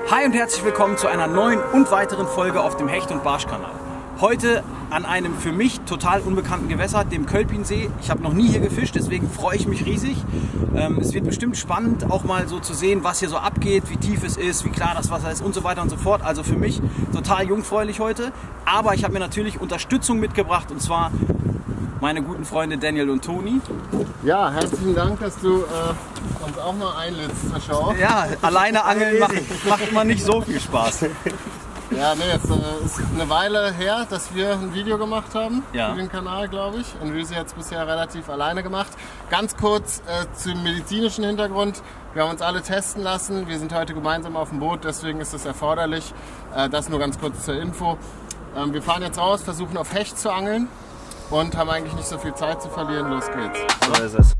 Hi und herzlich willkommen zu einer neuen und weiteren Folge auf dem Hecht- und Barschkanal. Heute an einem für mich total unbekannten Gewässer, dem Kölpinsee. Ich habe noch nie hier gefischt, deswegen freue ich mich riesig. Es wird bestimmt spannend, auch mal so zu sehen, was hier so abgeht, wie tief es ist, wie klar das Wasser ist und so weiter und so fort. Also für mich total jungfräulich heute. Aber ich habe mir natürlich Unterstützung mitgebracht, und zwar meine guten Freunde Daniel und Toni. Ja, herzlichen Dank, dass du uns auch mal einlädst zur Show. Ja, alleine angeln macht immer nicht so viel Spaß. Ja, nee, jetzt ist eine Weile her, dass wir ein Video gemacht haben Ja. für den Kanal, glaube ich. Und Rüse hat es bisher relativ alleine gemacht. Ganz kurz zum medizinischen Hintergrund. Wir haben uns alle testen lassen. Wir sind heute gemeinsam auf dem Boot, deswegen ist es erforderlich. Das nur ganz kurz zur Info. Wir fahren jetzt raus, versuchen auf Hecht zu angeln und haben eigentlich nicht so viel Zeit zu verlieren. Los geht's. So ist es.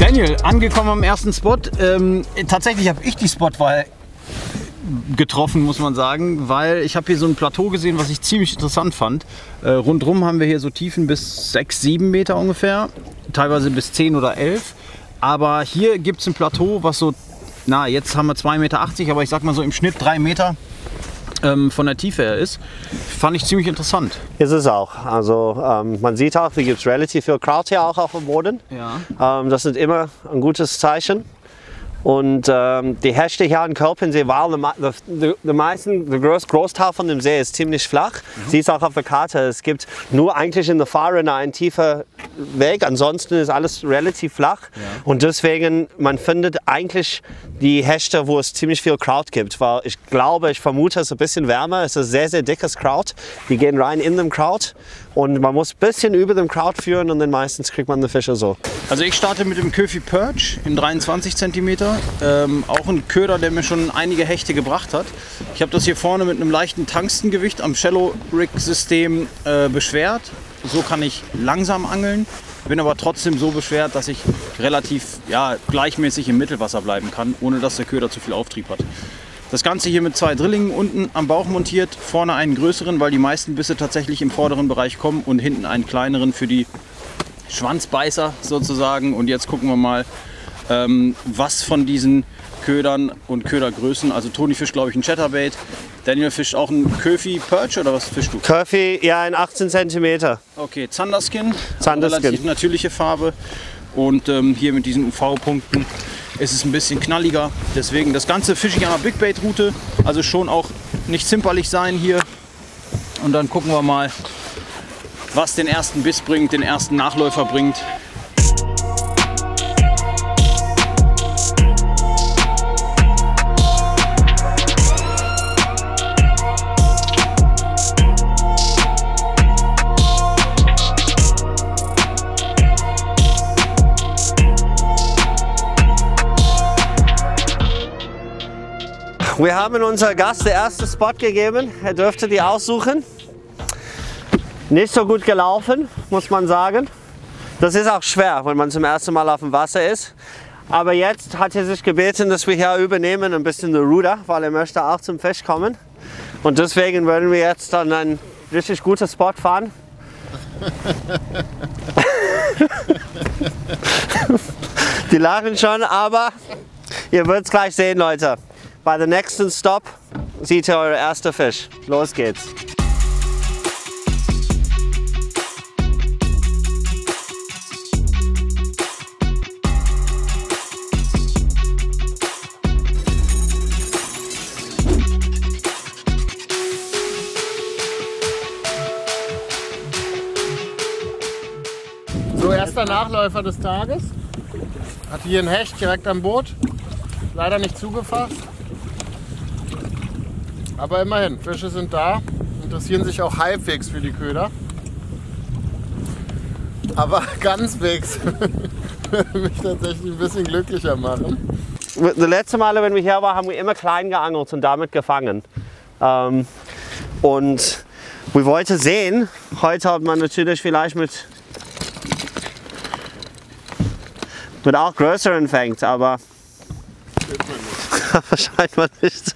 Daniel, angekommen am ersten Spot. Tatsächlich habe ich die Spotwahl getroffen, muss man sagen, weil ich habe hier so ein Plateau gesehen, was ich ziemlich interessant fand. Rundrum haben wir hier so Tiefen bis 6, 7 Meter ungefähr, teilweise bis 10 oder 11. Aber hier gibt es ein Plateau, was so, na jetzt haben wir 2,80 Meter, aber ich sag mal so im Schnitt 3 Meter von der Tiefe her ist. Fand ich ziemlich interessant. Ist es auch. Also man sieht auch, hier gibt es relativ viel Kraut hier auch auf dem Boden. Ja. Das ist immer ein gutes Zeichen. Und die Hechte hier am Kölpinsee, weil der Großteil von dem See ist ziemlich flach. Siehst auch auf der Karte, es gibt nur eigentlich in der Fahrrinne einen tiefen Weg, ansonsten ist alles relativ flach. Ja. Und deswegen, man findet eigentlich die Hechte, wo es ziemlich viel Kraut gibt. Weil ich vermute, es ist ein bisschen wärmer, es ist sehr, sehr dickes Kraut. Die gehen rein in dem Kraut und man muss ein bisschen über dem Kraut führen und dann meistens kriegt man die Fische so. Also ich starte mit dem Köfi Perch in 23 cm. Auch ein Köder, der mir schon einige Hechte gebracht hat. Ich habe das hier vorne mit einem leichten Tungstengewicht am Shallow Rig System beschwert. So kann ich langsam angeln, bin aber trotzdem so beschwert, dass ich relativ gleichmäßig im Mittelwasser bleiben kann, ohne dass der Köder zu viel Auftrieb hat. Das Ganze hier mit 2 Drillingen unten am Bauch montiert, vorne einen größeren, weil die meisten Bisse tatsächlich im vorderen Bereich kommen, und hinten einen kleineren für die Schwanzbeißer sozusagen. Und jetzt gucken wir mal, was von diesen Ködern und Ködergrößen, also Toni fischt glaube ich ein Chatterbait, Daniel fischt auch ein Köfi Perch, oder was fischst du? Köfi, ja, in 18 cm. Okay, Zanderskin, Zanderskin. Relativ natürliche Farbe, und hier mit diesen UV-Punkten ist es ein bisschen knalliger, deswegen das Ganze fische ich an der Big Bait Route, also schon auch nicht zimperlich sein hier, und dann gucken wir mal, was den ersten Biss bringt, den ersten Nachläufer bringt. Wir haben unser Gast den ersten Spot gegeben. Er dürfte die aussuchen. Nicht so gut gelaufen, muss man sagen. Das ist auch schwer, wenn man zum ersten Mal auf dem Wasser ist. Aber jetzt hat er sich gebeten, dass wir hier übernehmen, ein bisschen der Ruder, weil er möchte auch zum Fisch kommen. Und deswegen würden wir jetzt dann einen richtig guten Spot fahren. Die lachen schon, aber ihr werdet es gleich sehen, Leute. Bei der nächsten Stop seht ihr euren ersten Fisch. Los geht's. So, erster Nachläufer des Tages. Hat hier ein Hecht direkt am Boot. Leider nicht zugefasst. Aber immerhin, Fische sind da, interessieren sich auch halbwegs für die Köder. Aber ganzwegs würde mich tatsächlich ein bisschen glücklicher machen. Das letzte Mal, wenn wir hier waren, haben wir immer klein geangelt und damit gefangen. Und wir wollten sehen, heute hat man natürlich vielleicht mit auch größeren fängt, aber wahrscheinlich nicht.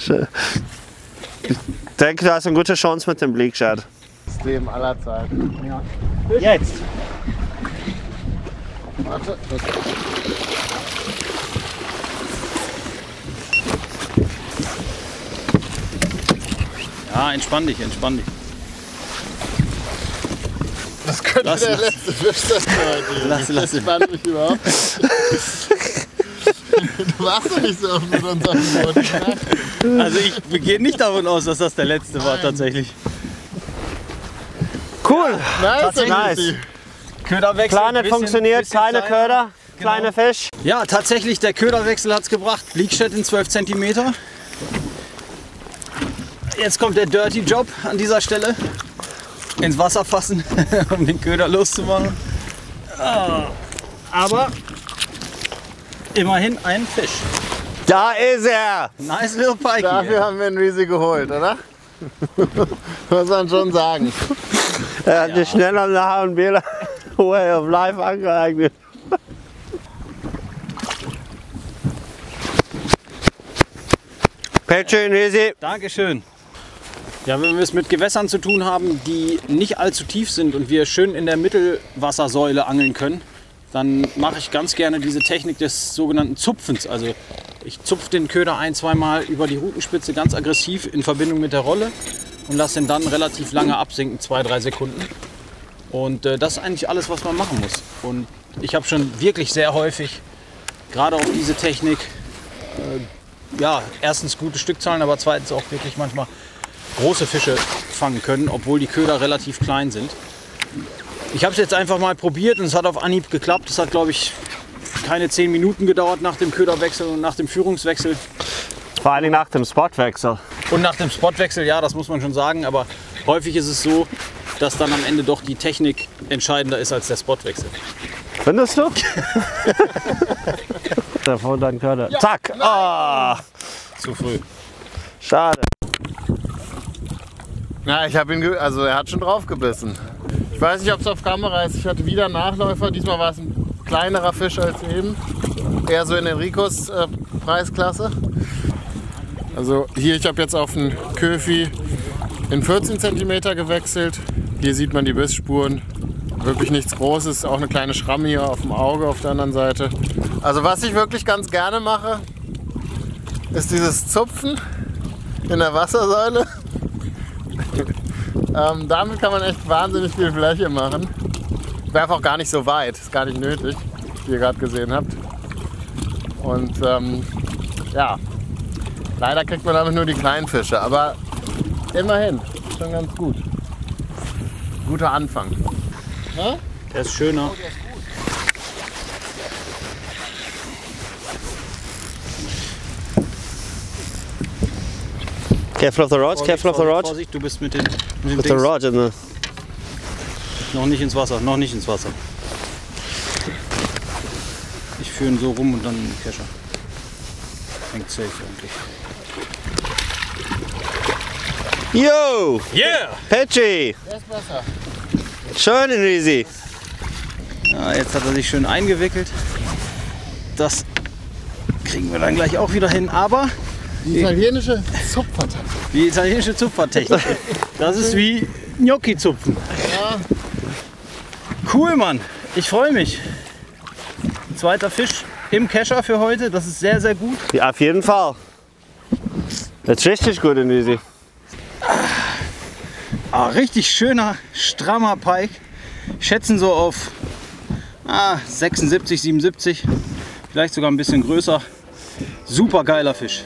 Ich denke, du hast eine gute Chance mit dem Bleak Shad. Das Leben aller Zeiten. Ja. Jetzt! Warte. Ja, entspann dich, entspann dich. Das könnte Lass, der lass. letzte Fisch sein für heute. Lass, Das spannt mich überhaupt nicht. Du warst doch nicht so oft mit unserem Boot. Ne? Also ich gehe nicht davon aus, dass das der letzte war tatsächlich. Cool! Nice, Nice. Köderwechsel. Planet funktioniert, kleine Köder, kleine Fisch. Ja, tatsächlich, der Köderwechsel hat es gebracht. Bleak Shad in 12 cm. Jetzt kommt der Dirty Job an dieser Stelle. Ins Wasser fassen, um den Köder loszumachen. Aber immerhin ein Fisch. Da ist er! Nice little Pike. Dafür haben wir einen Riese geholt, oder? Muss man schon sagen. Er hat sich schneller nach und Bela Way of Life angeeignet. Petschön, easy. Dankeschön. Ja, wenn wir es mit Gewässern zu tun haben, die nicht allzu tief sind und wir schön in der Mittelwassersäule angeln können, dann mache ich ganz gerne diese Technik des sogenannten Zupfens. Also ich zupfe den Köder ein-, zweimal über die Rutenspitze ganz aggressiv in Verbindung mit der Rolle und lasse ihn dann relativ lange absinken, 2-3 Sekunden. Und das ist eigentlich alles, was man machen muss. Und ich habe schon wirklich sehr häufig, gerade auf diese Technik, ja, erstens gute Stückzahlen, aber zweitens auch wirklich manchmal große Fische fangen können, obwohl die Köder relativ klein sind. Ich habe es jetzt einfach mal probiert und es hat auf Anhieb geklappt. Es hat, glaube ich, keine 10 Minuten gedauert nach dem Köderwechsel und nach dem Führungswechsel. Vor allem nach dem Spotwechsel. Und nach dem Spotwechsel, ja, das muss man schon sagen, aber häufig ist es so, dass dann am Ende doch die Technik entscheidender ist als der Spotwechsel. Findest du? Davon dein Köder. Ja, zack! Ah, Zu früh. schade. Ja, ich habe ihn, also er hat schon drauf gebissen. Ich weiß nicht, ob es auf Kamera ist. Ich hatte wieder einen Nachläufer. Diesmal war es ein kleinerer Fisch als eben. Eher so in Enricos Preisklasse. Also hier, ich habe jetzt auf einen Köfi in 14 cm gewechselt. Hier sieht man die Bissspuren. Wirklich nichts Großes. Auch eine kleine Schramme hier auf dem Auge auf der anderen Seite. Also was ich wirklich ganz gerne mache, ist dieses Zupfen in der Wassersäule. Damit kann man echt wahnsinnig viel Fläche machen. Ich werfe auch gar nicht so weit, ist gar nicht nötig, wie ihr gerade gesehen habt. Und ja, leider kriegt man damit nur die kleinen Fische, aber immerhin, schon ganz gut. Guter Anfang. Ja? Der ist schöner. Careful of the rod, careful of the rod. Vorsicht, du bist mit den With the Dings. rod in the... Noch nicht ins Wasser, noch nicht ins Wasser. Ich führe ihn so rum und dann in den Kescher. Hängt safe eigentlich. Yo! Yeah! Petchi! Der ist besser. Schön und easy. Ja, jetzt hat er sich schön eingewickelt. Das kriegen wir dann gleich auch wieder hin. Aber Die italienische Zupfertechnik. die italienische Zupfertechnik, das ist wie Gnocchi-Zupfen. Ja. Cool, Mann. Ich freue mich. Zweiter Fisch im Kescher für heute. Das ist sehr, sehr gut. Ja, auf jeden Fall. Das ist richtig gut und easy. Ah, richtig schöner, strammer Pike. Schätzen so auf 76, 77. Vielleicht sogar ein bisschen größer. Super geiler Fisch.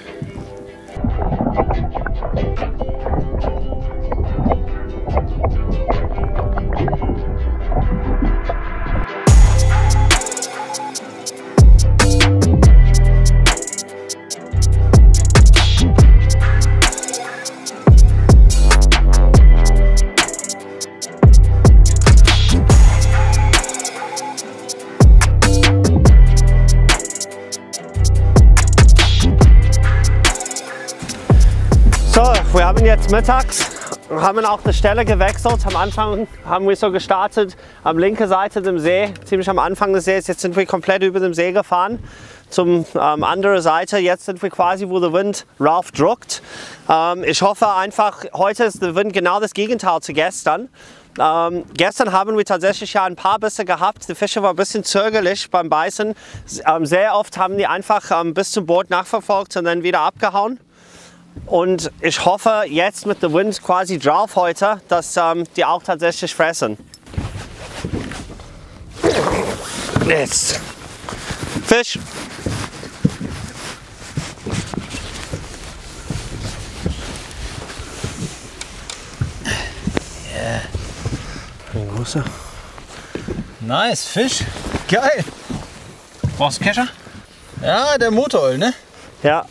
So, wir haben jetzt mittags haben auch die Stelle gewechselt. Am Anfang haben wir so gestartet, am linken Seite dem See, ziemlich am Anfang des Sees. Jetzt sind wir komplett über dem See gefahren, zum andere Seite. Jetzt sind wir quasi, wo der Wind rauf drückt. Ich hoffe einfach, heute ist der Wind genau das Gegenteil zu gestern. Gestern haben wir tatsächlich ja ein paar Bisse gehabt. Die Fische waren ein bisschen zögerlich beim Beißen. Sehr oft haben die einfach bis zum Boot nachverfolgt und dann wieder abgehauen. Und ich hoffe jetzt mit dem Wind quasi drauf heute, dass die auch tatsächlich fressen. Jetzt. Fisch. Yeah. Ein großer. Nice, Fisch. Geil. Brauchst du Kescher? Ja, der Motoröl, ne? Ja.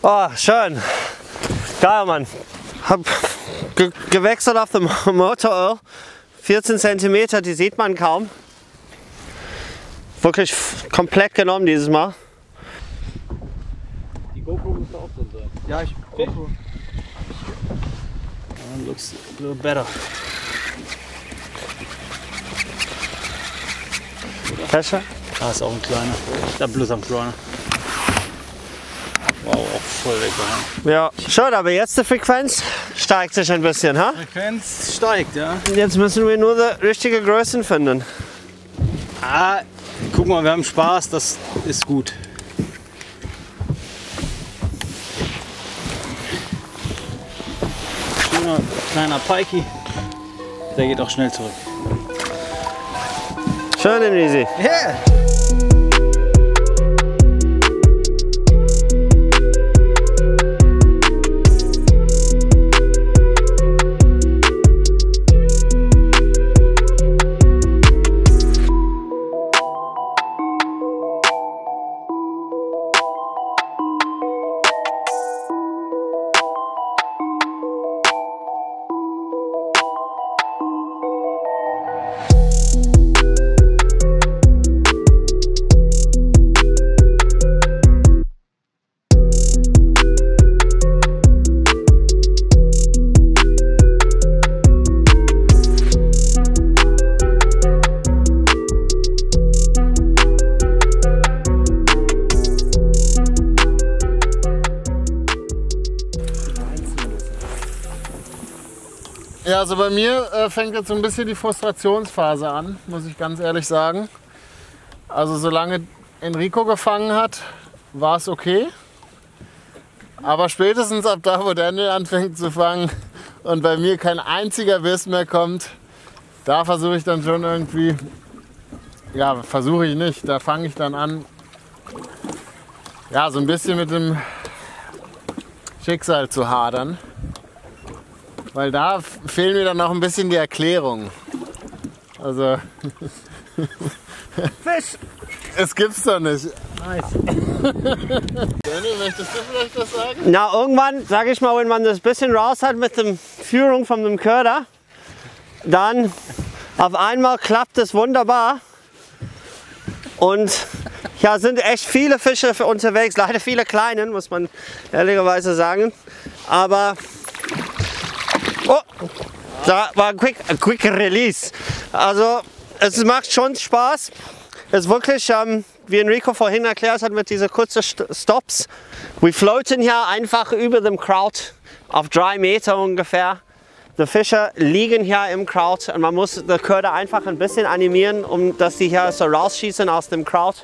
Oh, schön. Geil, Mann. Hab gewechselt auf dem Motoröl. 14 cm, die sieht man kaum. Wirklich komplett genommen dieses Mal. Die GoPro müsste auch drin sein. Ja, ich GoPro. Looks a little better. Kescher? Ah, ist auch ein kleiner. Der bloß am kleiner. Wow, auch voll weggehauen. Ja, schön, aber jetzt die Frequenz steigt sich ein bisschen, ha? Frequenz steigt, ja. Jetzt müssen wir nur die richtige Größen finden. Ah, guck mal, wir haben Spaß, das ist gut. Schöner kleiner Pikey. Der geht auch schnell zurück. Schön und easy. Yeah. Ja, also bei mir fängt jetzt so ein bisschen die Frustrationsphase an, muss ich ganz ehrlich sagen. Also solange Enrico gefangen hat, war es okay. Aber spätestens ab da, wo Daniel anfängt zu fangen und bei mir kein einziger Biss mehr kommt, da versuche ich dann schon irgendwie, ja, versuche ich nicht, da fange ich dann an, ja, so ein bisschen mit dem Schicksal zu hadern. Weil da fehlen mir dann noch ein bisschen die Erklärung. Also. Fisch! Es gibt's doch nicht. Nice. Daniel, möchtest du vielleicht was sagen? Na, irgendwann, sage ich mal, wenn man das bisschen raus hat mit der Führung von dem Köder, dann auf einmal klappt es wunderbar. Und ja, sind echt viele Fische für unterwegs, leider viele kleinen, muss man ehrlicherweise sagen. Aber oh, da war ein quick Release. Also es macht schon Spaß. Es ist wirklich, wie Enrico vorhin erklärt hat, mit diesen kurzen Stops. Wir floaten hier einfach über dem Kraut auf 3 Meter ungefähr. Die Fische liegen hier im Kraut und man muss die Köder einfach ein bisschen animieren, um dass die hier so rausschießen aus dem Kraut.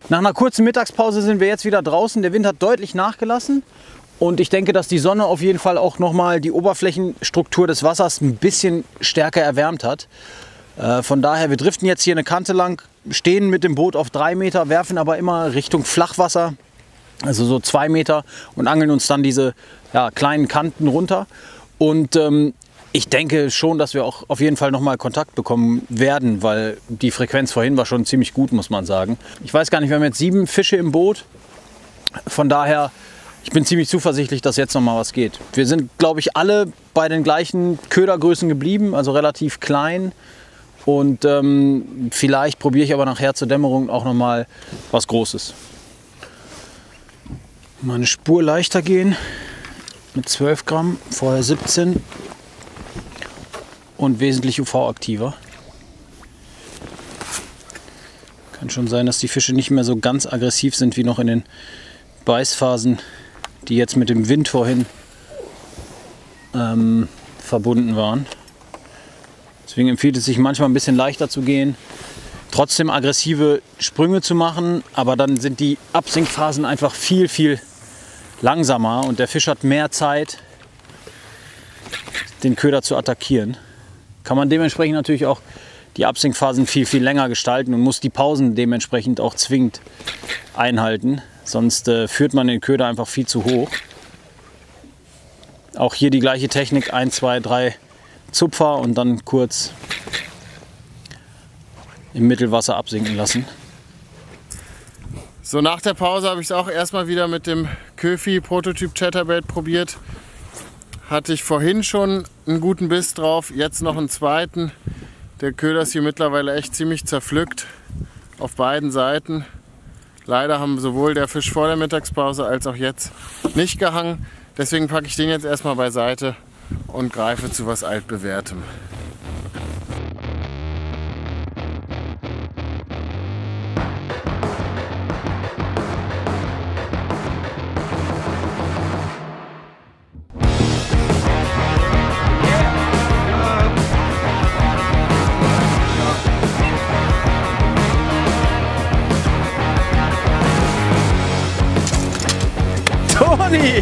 Nach einer kurzen Mittagspause sind wir jetzt wieder draußen. Der Wind hat deutlich nachgelassen und ich denke, dass die Sonne auf jeden Fall auch nochmal die Oberflächenstruktur des Wassers ein bisschen stärker erwärmt hat. Von daher, wir driften jetzt hier eine Kante lang, stehen mit dem Boot auf 3 Meter, werfen aber immer Richtung Flachwasser, also so 2 Meter und angeln uns dann diese kleinen Kanten runter. Und Ich denke schon, dass wir auch auf jeden Fall nochmal Kontakt bekommen werden, weil die Frequenz vorhin war schon ziemlich gut, muss man sagen. Ich weiß gar nicht, wir haben jetzt 7 Fische im Boot. Von daher, ich bin ziemlich zuversichtlich, dass jetzt nochmal was geht. Wir sind, glaube ich, alle bei den gleichen Ködergrößen geblieben, also relativ klein. Und vielleicht probiere ich aber nachher zur Dämmerung auch nochmal was Großes. Mal eine Spur leichter gehen mit 12 Gramm, vorher 17 und wesentlich UV-aktiver. Kann schon sein, dass die Fische nicht mehr so ganz aggressiv sind wie noch in den Beißphasen, die jetzt mit dem Wind vorhin verbunden waren. Deswegen empfiehlt es sich manchmal ein bisschen leichter zu gehen, trotzdem aggressive Sprünge zu machen, aber dann sind die Absinkphasen einfach viel, viel langsamer und der Fisch hat mehr Zeit, den Köder zu attackieren. Kann man dementsprechend natürlich auch die Absinkphasen viel, viel länger gestalten und muss die Pausen dementsprechend auch zwingend einhalten. Sonst führt man den Köder einfach viel zu hoch. Auch hier die gleiche Technik, 1, 2, 3 Zupfer und dann kurz im Mittelwasser absinken lassen. So, nach der Pause habe ich es auch erstmal wieder mit dem Köfi Prototyp Chatterbait probiert. Hatte ich vorhin schon einen guten Biss drauf, jetzt noch einen zweiten. Der Köder ist hier mittlerweile echt ziemlich zerpflückt auf beiden Seiten. Leider haben sowohl der Fisch vor der Mittagspause als auch jetzt nicht gehangen. Deswegen packe ich den jetzt erstmal beiseite und greife zu was Altbewährtem. Toni!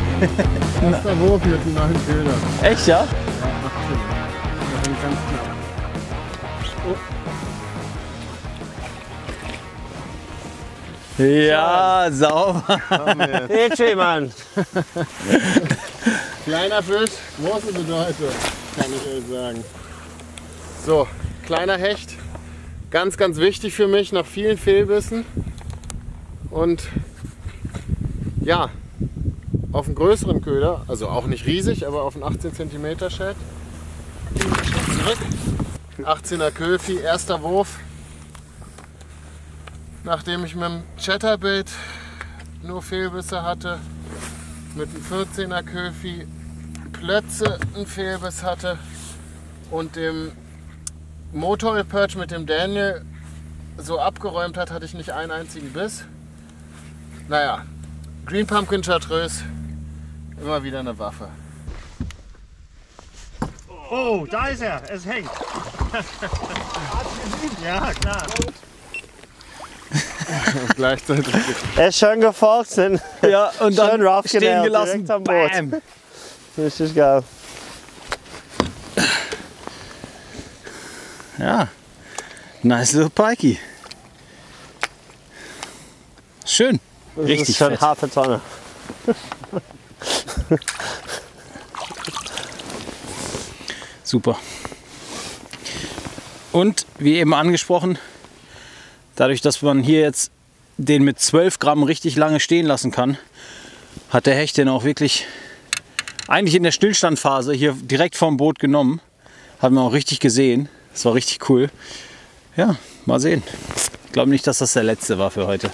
Erster Wurf mit dem neuen Köder. Echt, ja? Ja, 18. Das ist ganz knapp. Oh. Ja, sauber. Hey, Mann. Kleiner Fisch, große Bedeutung, kann ich euch sagen. So, kleiner Hecht. Ganz, ganz wichtig für mich nach vielen Fehlbissen. Und ja, auf einen größeren Köder, also auch nicht riesig, aber auf einen 18 cm Shad. Zurück. 18er Köfi, erster Wurf. Nachdem ich mit dem Chatterbait nur Fehlbisse hatte, mit dem 14er Köfi Plötze einen Fehlbiss hatte und dem Motor Perch mit dem Daniel so abgeräumt hat, hatte ich nicht einen einzigen Biss. Naja, Green Pumpkin Chartreuse, immer wieder eine Waffe. Oh, da ist er. Es hängt. Ja, klar. Und gleichzeitig Er ist schön gefolgt, sind Ja, und dann schön rough stehen genäht, gelassen. direkt am Boot. Bam. Richtig geil. Ja, nice little Pikey. Schön. Das Richtig ist schon fett. harte Tonne. Super. Und wie eben angesprochen, dadurch, dass man hier jetzt den mit 12 Gramm richtig lange stehen lassen kann, hat der Hecht den auch wirklich eigentlich in der Stillstandphase hier direkt vom Boot genommen. Hat man auch richtig gesehen. Das war richtig cool. Ja, mal sehen. Ich glaube nicht, dass das der letzte war für heute.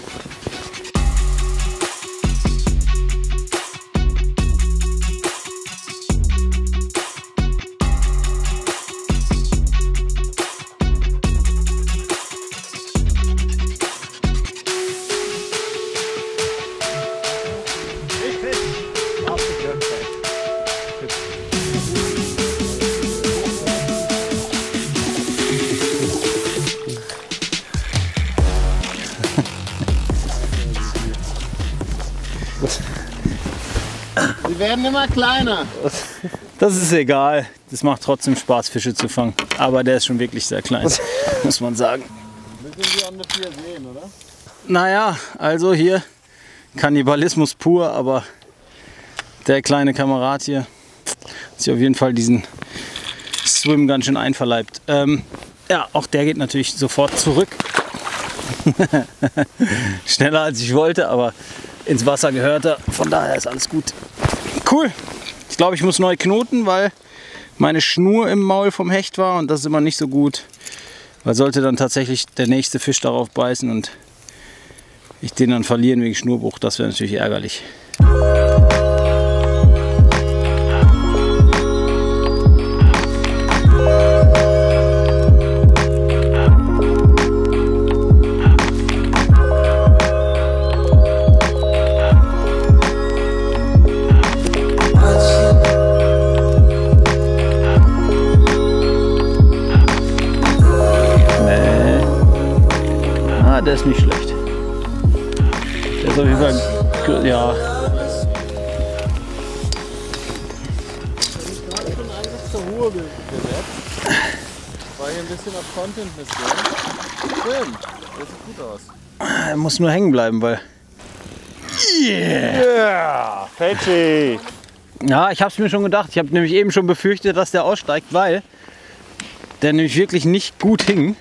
Die werden immer kleiner. Das ist egal. Das macht trotzdem Spaß, Fische zu fangen. Aber der ist schon wirklich sehr klein, muss man sagen. Müssen Sie an der 4 sehen, oder? Naja, also hier Kannibalismus pur, aber der kleine Kamerad hier hat sich auf jeden Fall diesen Swim ganz schön einverleibt. Ja, auch der geht natürlich sofort zurück. Schneller als ich wollte, aber ins Wasser gehört er. Von daher ist alles gut. Cool. Ich glaube, ich muss neu knoten, weil meine Schnur im Maul vom Hecht war und das ist immer nicht so gut. Weil sollte dann tatsächlich der nächste Fisch darauf beißen und ich den dann verlieren wegen Schnurbruch, das wäre natürlich ärgerlich. Der ist nicht schlecht. Der ist auf jeden Fall, ja. Ich habe schon eigentlich zur Ruhe gesetzt. War hier ein bisschen auf Content-Mission. Schön, das sieht gut aus. Er muss nur hängen bleiben, weil... Yeah! Fetchy! Ja, ich habe es mir schon gedacht. Ich habe nämlich eben schon befürchtet, dass der aussteigt, weil der nämlich wirklich nicht gut hing.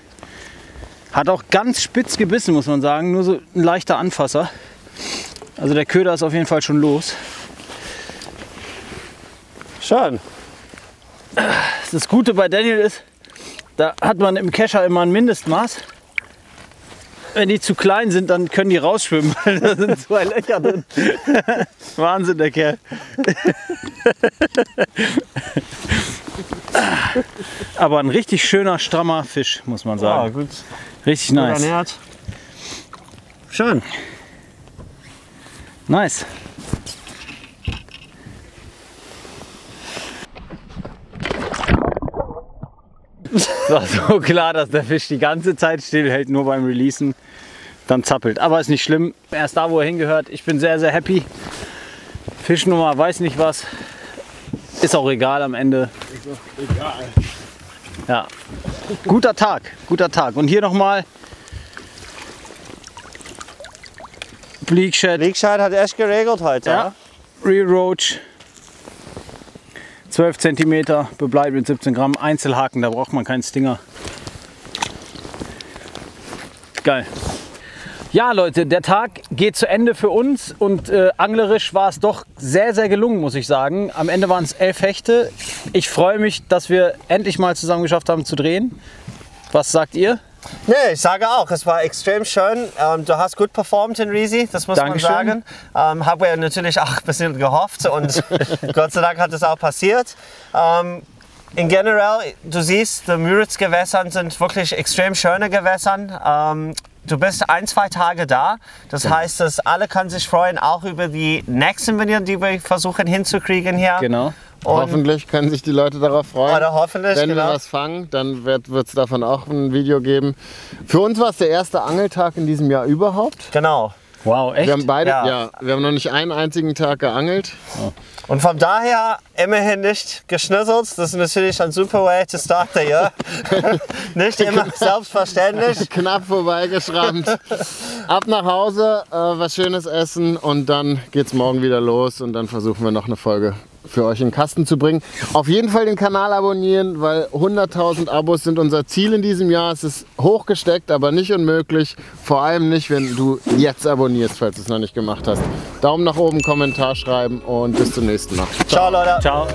Hat auch ganz spitz gebissen, muss man sagen. Nur so ein leichter Anfasser. Also der Köder ist auf jeden Fall schon los. Schön. Das Gute bei Daniel ist, da hat man im Kescher immer ein Mindestmaß. Wenn die zu klein sind, dann können die rausschwimmen, weil da sind 2 Löcher drin. Wahnsinn, der Kerl. Aber ein richtig schöner, strammer Fisch, muss man sagen. Ja, gut. Richtig nice. Ernährt. Schön. Nice. Es war so klar, dass der Fisch die ganze Zeit stillhält, nur beim Releasen dann zappelt. Aber ist nicht schlimm. Er ist da, wo er hingehört. Ich bin sehr, sehr happy. Fischnummer, weiß nicht was. Ist auch egal am Ende. Ist auch egal. Ja. Guter Tag, guter Tag. Und hier nochmal Bleak-Shad. Bleak-Shad hat echt geregelt heute. Ja. Real Roach. 12 cm, bebleibt mit 17 Gramm. Einzelhaken, da braucht man keinen Stinger. Geil. Ja Leute, der Tag geht zu Ende für uns und anglerisch war es doch sehr, sehr gelungen, muss ich sagen. Am Ende waren es 11 Hechte. Ich freue mich, dass wir endlich mal zusammen geschafft haben zu drehen. Was sagt ihr? Nee, ich sage auch, es war extrem schön. Du hast gut performt in Risi, das muss Dankeschön. man sagen. Haben wir natürlich auch ein bisschen gehofft und Gott sei Dank hat es auch passiert. In generell, du siehst, die Müritz-Gewässern sind wirklich extrem schöne Gewässern. Du bist 1-2 Tage da, das heißt, dass alle können sich freuen, auch über die nächsten Videos, die wir versuchen hinzukriegen hier. Genau. Und Hoffentlich können sich die Leute darauf freuen. Oder hoffentlich, Wenn genau. wir was fangen, dann wird es davon auch ein Video geben. Für uns war es der erste Angeltag in diesem Jahr überhaupt. Genau. Wow, echt? Wir haben beide, Ja. wir haben noch nicht einen einzigen Tag geangelt. Und von daher immerhin nicht geschnüsselt. Das ist natürlich ein super way to start the year. Nicht immer selbstverständlich. Knapp vorbeigeschrammt. Ab nach Hause, was Schönes essen und dann geht's morgen wieder los und dann versuchen wir noch eine Folge für euch in den Kasten zu bringen. Auf jeden Fall den Kanal abonnieren, weil 100.000 Abos sind unser Ziel in diesem Jahr. Es ist hochgesteckt, aber nicht unmöglich. Vor allem nicht, wenn du jetzt abonnierst, falls du es noch nicht gemacht hast. Daumen nach oben, Kommentar schreiben und bis zum nächsten Mal. Ciao Leute. Ciao.